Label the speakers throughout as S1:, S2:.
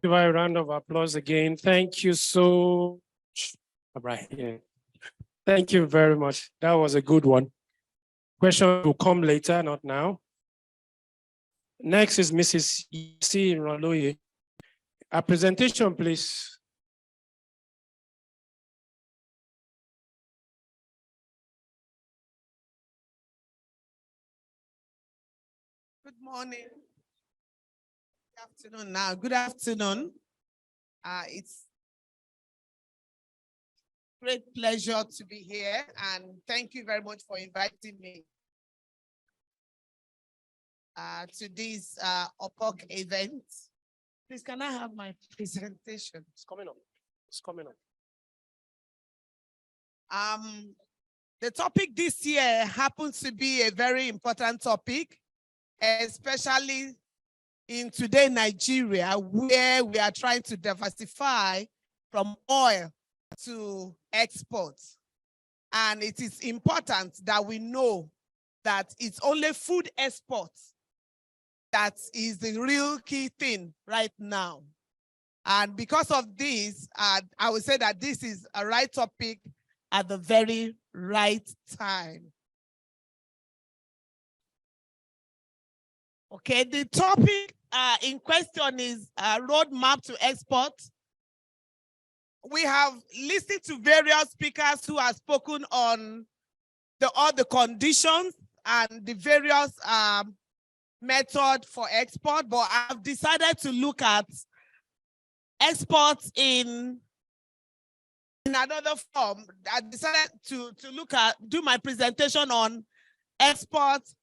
S1: Give a round of applause again. Thank you so much. Right here. Thank you very much. That was a good one. Question will come later, not now. Next is Mrs. C. Raloye. A presentation, please.
S2: Good morning. Good afternoon now. Good afternoon. It's great pleasure to be here, and thank you very much for inviting me to this OPOC event. Please, can I have my presentation?
S1: It's coming up. It's coming up.
S2: The topic this year happens to be a very important topic, especially in today Nigeria, where we are trying to diversify from oil to exports. And it is important that we know that it's only food exports that is the real key thing right now. And because of this, I would say that this is a right topic at the very right time. Okay, the topic in question is roadmap to export. We have listened to various speakers who have spoken on all the conditions and the various methods for export, but I've decided to look at exports in another form. I decided to do my presentation on exports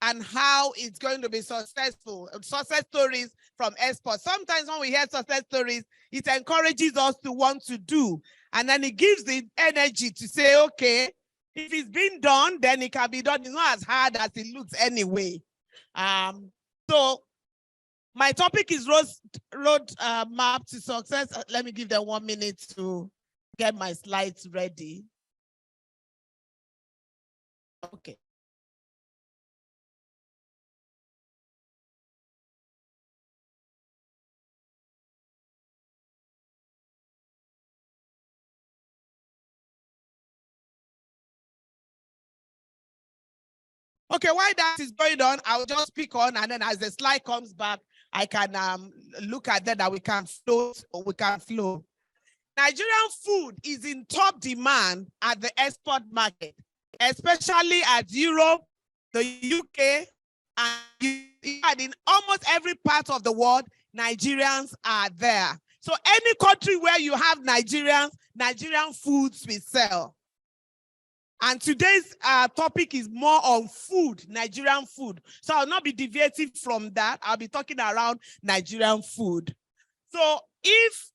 S2: and how it's going to be successful, success stories from exports. Sometimes when we hear success stories, it encourages us to want to do, and then it gives the energy to say, okay, if it's been done, then it can be done. It's not as hard as it looks anyway. So my topic is road map to success. Let me give them 1 minute to get my slides ready. Okay. Okay, while that is going on, I'll just pick on, and then as the slide comes back, I can look at that we can float or we can flow. Nigerian food is in top demand at the export market, especially at Europe, the UK, and in almost every part of the world, Nigerians are there. So any country where you have Nigerians, Nigerian foods will sell. And today's topic is more on food, Nigerian food. So I'll not be deviating from that. I'll be talking around Nigerian food. So if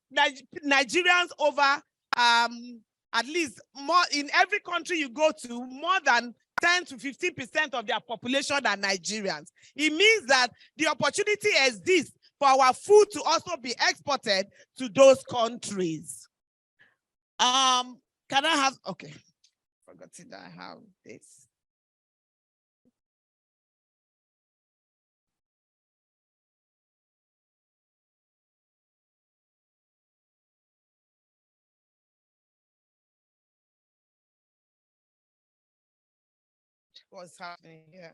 S2: Nigerians over, at least more in every country you go to, more than 10 to 15% of their population are Nigerians. It means that the opportunity exists for our food to also be exported to those countries. Can I have, okay. Forgotten that I have this. What's happening here?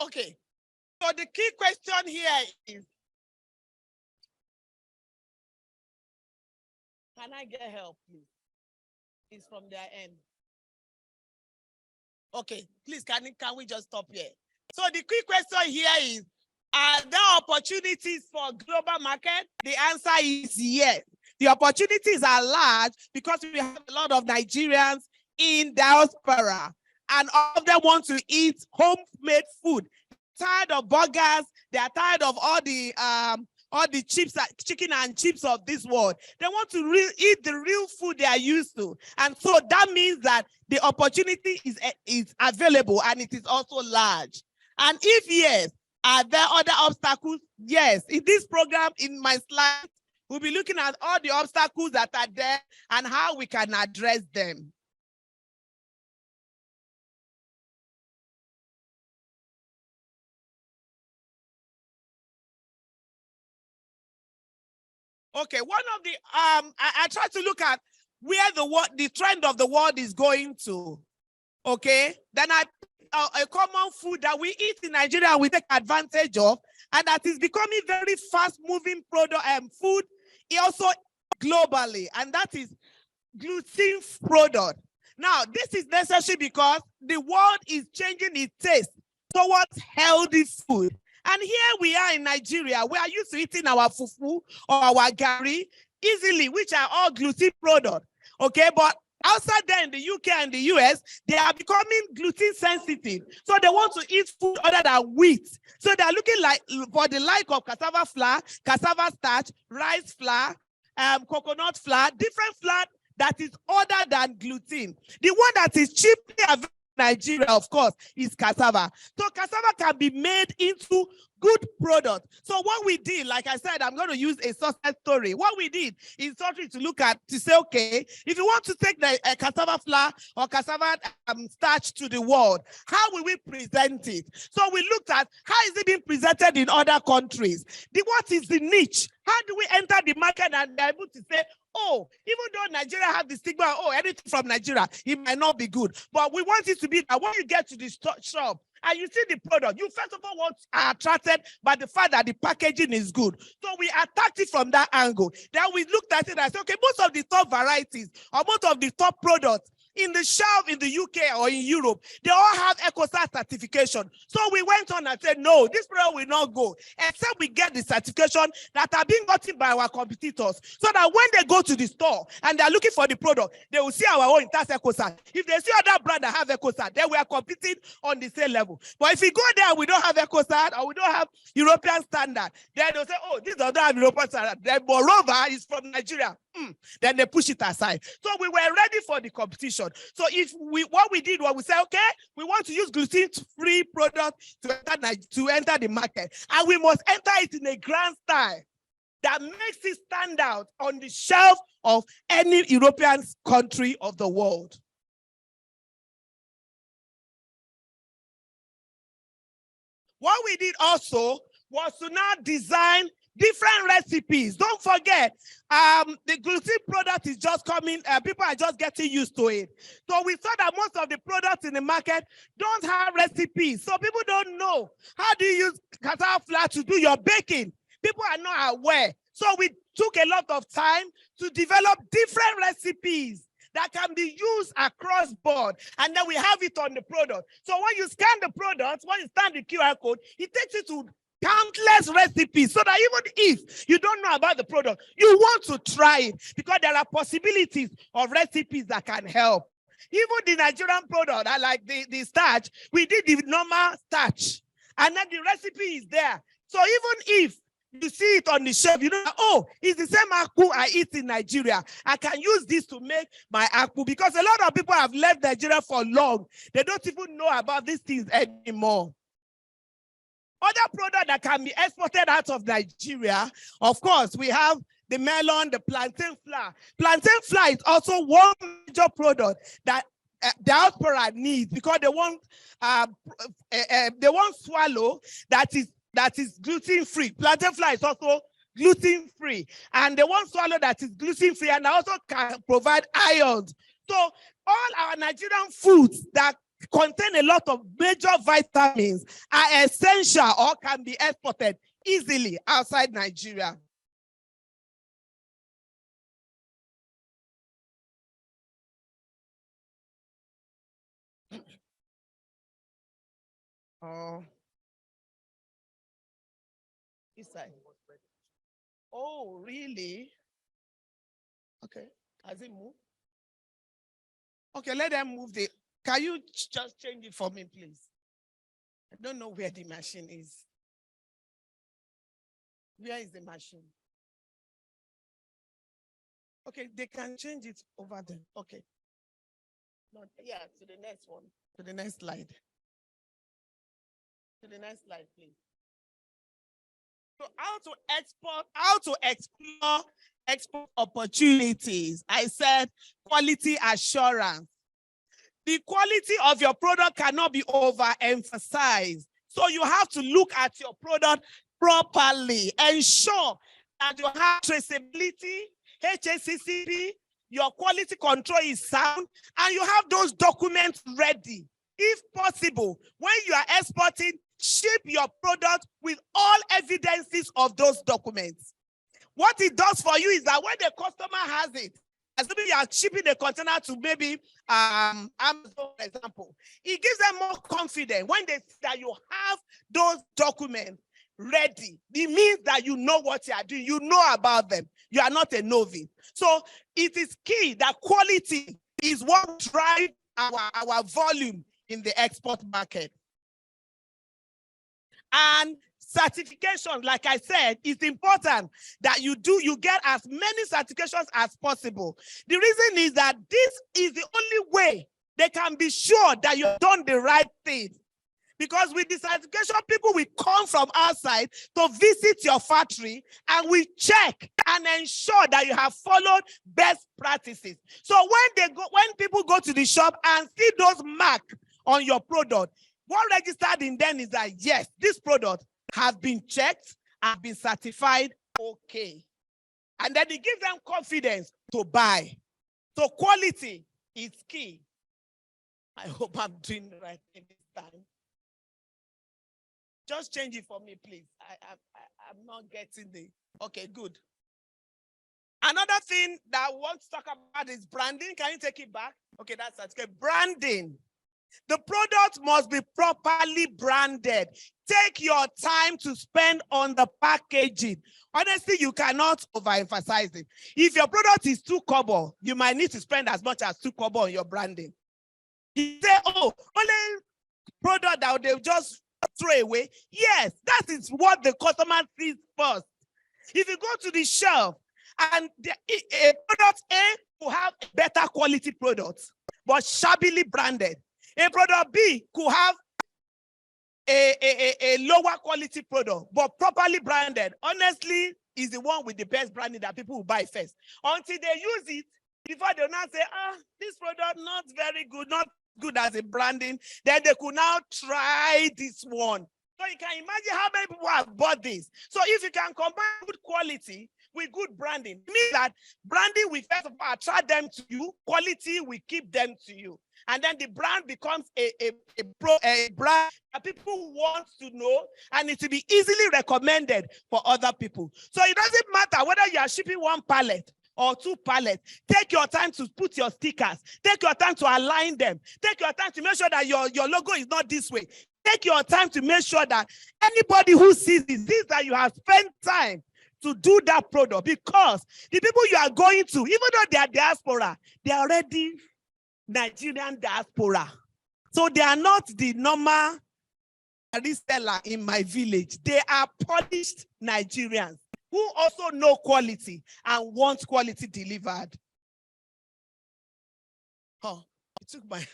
S2: Okay, so the key question here is, can I get help, please? It's from their end. Okay, please, can we just stop here? So the key question here is, are there opportunities for global market? The answer is yes. The opportunities are large because we have a lot of Nigerians in diaspora, and all of them want to eat homemade food. They're tired of burgers. They are tired of all the chips, chicken and chips of this world. They want to eat the real food they are used to. And so that means that the opportunity is available, and it is also large. And if yes, are there other obstacles? Yes. In this program, in my slides, we'll be looking at all the obstacles that are there and how we can address them. Okay, one of the I try to look at where the trend of the world is going to. Okay, then a common food that we eat in Nigeria we take advantage of, and that is becoming very fast-moving product food also globally, and that is gluten product. Now, this is necessary because the world is changing its taste towards healthy food. And here we are in Nigeria. We are used to eating our fufu or our gari easily, which are all gluten products. Okay, but outside there in the UK and the US, they are becoming gluten sensitive. So they want to eat food other than wheat. So they're looking like for the like of cassava flour, cassava starch, rice flour, coconut flour, different flour that is other than gluten. The one that is cheaply available in Nigeria, of course, is cassava. So cassava can be made into good product. So what we did, like I said, I'm going to use a success story. What we did is to look at, to say, okay, if you want to take the cassava flour or cassava starch to the world, how will we present it? So we looked at how is it being presented in other countries? What is the niche? How do we enter the market and be able to say, oh, even though Nigeria have the stigma, oh, anything from Nigeria, it might not be good. But we want it to be that when you get to the shop and you see the product, you first of all are attracted by the fact that the packaging is good. So we attacked it from that angle. Then we looked at it and said, okay, most of the top varieties or most of the top products in the shelf in the UK or in Europe, they all have EcoCert certification. So we went on and said, no, this product will not go, except we get the certification that are being gotten by our competitors, so that when they go to the store and they're looking for the product, they will see our own that's EcoCert. If they see other brand that have EcoCert, then we are competing on the same level. But if we go there, we don't have EcoCert or we don't have European standard, then they'll say, oh, this doesn't have European standard. Then moreover, it's from Nigeria. Then they push it aside. So we were ready for the competition. So what we did was we said, okay, we want to use gluten-free product to enter the market, and we must enter it in a grand style that makes it stand out on the shelf of any European country of the world. What we did also was to now design different recipes. Don't forget, the gluten product is just coming, people are just getting used to it. So we saw that most of the products in the market don't have recipes. So people don't know, how do you use cassava flour to do your baking? People are not aware. So we took a lot of time to develop different recipes that can be used across board, and then we have it on the product. So when you scan the product, when you scan the QR code, it takes you to countless recipes, so that even if you don't know about the product, you want to try it, because there are possibilities of recipes that can help. Even the Nigerian product, I like the starch, we did the normal starch, and then the recipe is there. So even if you see it on the shelf, you know, oh, it's the same akpu I eat in Nigeria, I can use this to make my akpu, because a lot of people have left Nigeria for long. They don't even know about these things anymore. Other products that can be exported out of Nigeria, of course, we have the melon, the plantain flour. Plantain flour is also one major product that diaspora needs, because they want swallow that is gluten-free. Plantain flour is also gluten-free, and they want swallow that is gluten-free, and also can provide iron. So all our Nigerian foods that contain a lot of major vitamins are essential or can be exported easily outside Nigeria. This side. Oh, really? Okay. Has it moved? Okay, let them move the. Can you just change it for me, please? I don't know where the machine is. Where is the machine? Okay, they can change it over there. Okay. Not, yeah, to the next one. To the next slide. To the next slide, please. So how to explore export opportunities. I said quality assurance. The quality of your product cannot be overemphasized. So you have to look at your product properly. Ensure that you have traceability, HACCP, your quality control is sound, and you have those documents ready. If possible, when you are exporting, ship your product with all evidences of those documents. What it does for you is that when the customer has it, assuming you are shipping a container to maybe Amazon, for example, it gives them more confidence when they see that you have those documents ready. It means that you know what you are doing. You know about them. You are not a novice. So it is key that quality is what drives our volume in the export market. And certification, like I said, is important that you get as many certifications as possible. The reason is that this is the only way they can be sure that you've done the right thing. Because with the certification, people will come from outside to visit your factory and we check and ensure that you have followed best practices. So when people go to the shop and see those marks on your product, what registered in them is that, yes, this product has been checked and been certified okay. And then it gives them confidence to buy. So quality is key. I hope I'm doing the right thing this time. Just change it for me, please. I'm not getting the, okay, good. Another thing that I want to talk about is branding. Can you take it back? Okay, that's okay. Branding. The product must be properly branded. Take your time to spend on the packaging. Honestly, you cannot overemphasize it. If your product is 2 kobo, you might need to spend as much as 2 kobo on your branding. You say, oh, only product that they'll just throw away. Yes, that is what the customer sees first. If you go to the shelf and a product A will have a better quality product, but shabbily branded. A product B could have a lower quality product, but properly branded. Honestly, is the one with the best branding that people will buy first. Until they use it, before they'll not say, this product not very good, not good as a branding, then they could now try this one. So you can imagine how many people have bought this. So if you can combine good quality with good branding, it means that branding will first of all attract them to you, quality will keep them to you. And then the brand becomes a brand that people want to know, and it will be easily recommended for other people. So it doesn't matter whether you are shipping 1 pallet or 2 pallets. Take your time to put your stickers. Take your time to align them. Take your time to make sure that your logo is not this way. Take your time to make sure that anybody who sees this sees that you have spent time to do that product, because the people you are going to, even though they are diaspora, they are already Nigerian diaspora. So they are not the normal reseller in my village. They are polished Nigerians who also know quality and want quality delivered. Oh, it took my...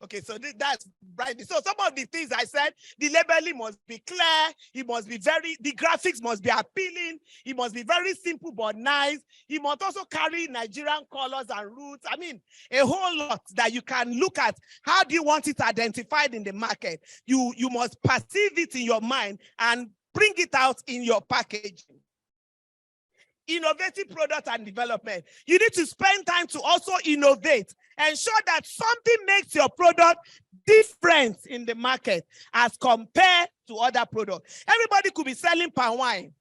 S2: Okay, so that's branding. So some of the things I said, the labeling must be clear. It must be the graphics must be appealing. It must be very simple but nice. It must also carry Nigerian colors and roots. I mean, a whole lot that you can look at. How do you want it identified in the market? You must perceive it in your mind and bring it out in your packaging. Innovative product and development. You need to spend time to also innovate. Ensure that something makes your product different in the market as compared to other products. Everybody could be selling palm wine,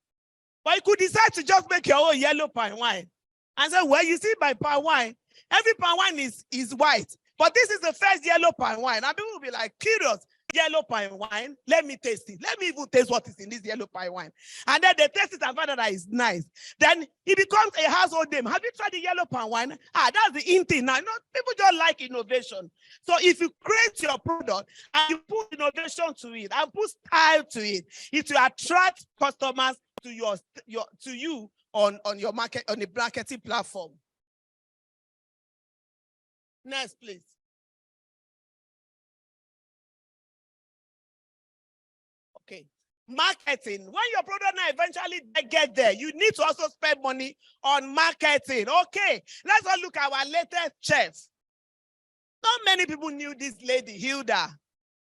S2: but you could decide to just make your own yellow palm wine. And say, well, you see my palm wine, every palm wine is white, but this is the first yellow palm wine. And people will be like, curious, yellow palm wine, let me taste it. Let me even taste what is in this yellow palm wine. And then they taste it and find out that it's nice. Then it becomes a household name. Have you tried the yellow palm wine? That's the in thing. Now, people just like innovation. So if you create your product and you put innovation to it and put style to it, it will attract customers to you on your market, on the marketing platform. Next, please. Okay. Marketing. When your product now eventually get there, you need to also spend money on marketing. Okay. Let's all look at our latest chef. Not many people knew this lady, Hilda,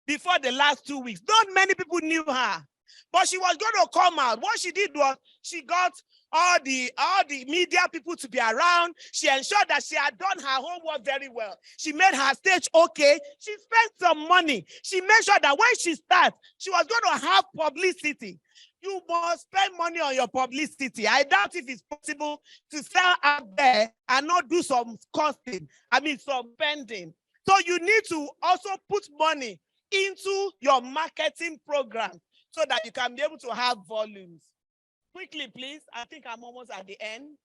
S2: before the last 2 weeks. Not many people knew her. But she was going to come out. What she did was she got all the media people to be around. She ensured that she had done her homework very well. She made her stage okay. She spent some money. She made sure that when she starts, she was going to have publicity. You must spend money on your publicity. I doubt if it's possible to sell out there and not do some costing, some spending. So you need to also put money into your marketing program so that you can be able to have volumes. Quickly, please. I think I'm almost at the end.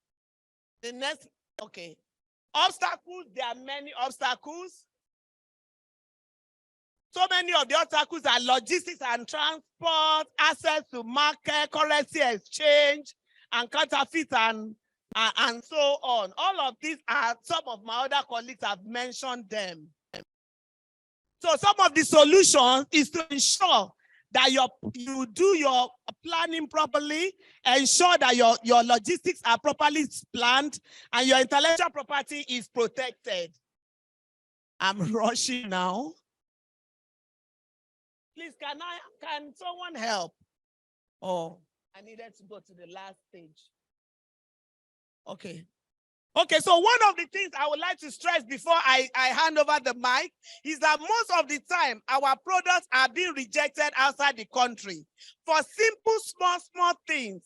S2: The next, okay. Obstacles, there are many obstacles. So many of the obstacles are logistics and transport, access to market, currency exchange, and counterfeit and so on. All of these are, some of my other colleagues have mentioned them. So some of the solutions is to ensure that you do your planning properly, ensure that your logistics are properly planned, and your intellectual property is protected. I'm rushing now. Please, can someone help? Oh, I needed to go to the last stage. Okay. Okay, so one of the things I would like to stress before I hand over the mic is that most of the time, our products are being rejected outside the country for simple, small things.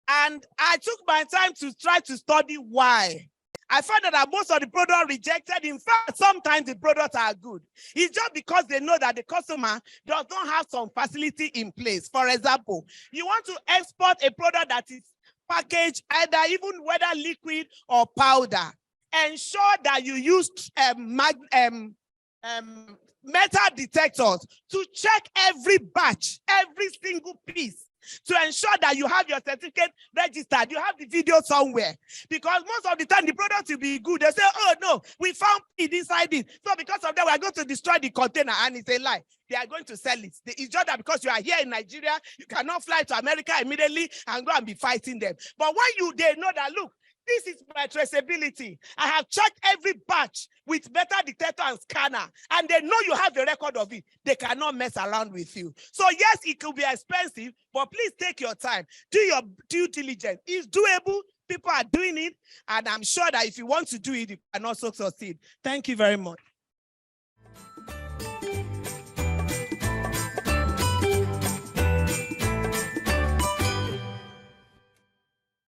S2: And I took my time to try to study why. I found that most of the products rejected. In fact, sometimes the products are good. It's just because they know that the customer does not have some facility in place. For example, you want to export a product that is packaged, either even whether liquid or powder. Ensure that you use metal detectors to check every batch, every single piece, to ensure that you have your certificate registered, you have the video somewhere. Because most of the time, the product will be good. They say, oh no, we found it inside it. So because of that, we are going to destroy the container, and it's a lie. They are going to sell it. It's just that because you are here in Nigeria, you cannot fly to America immediately and go and be fighting them. But when they know that, look, this is my traceability. I have checked every batch with metal detector and scanner, and they know you have a record of it. They cannot mess around with you. So yes, it could be expensive, but please take your time. Do your due diligence. It's doable. People are doing it, and I'm sure that if you want to do it, you can also succeed. Thank you very much.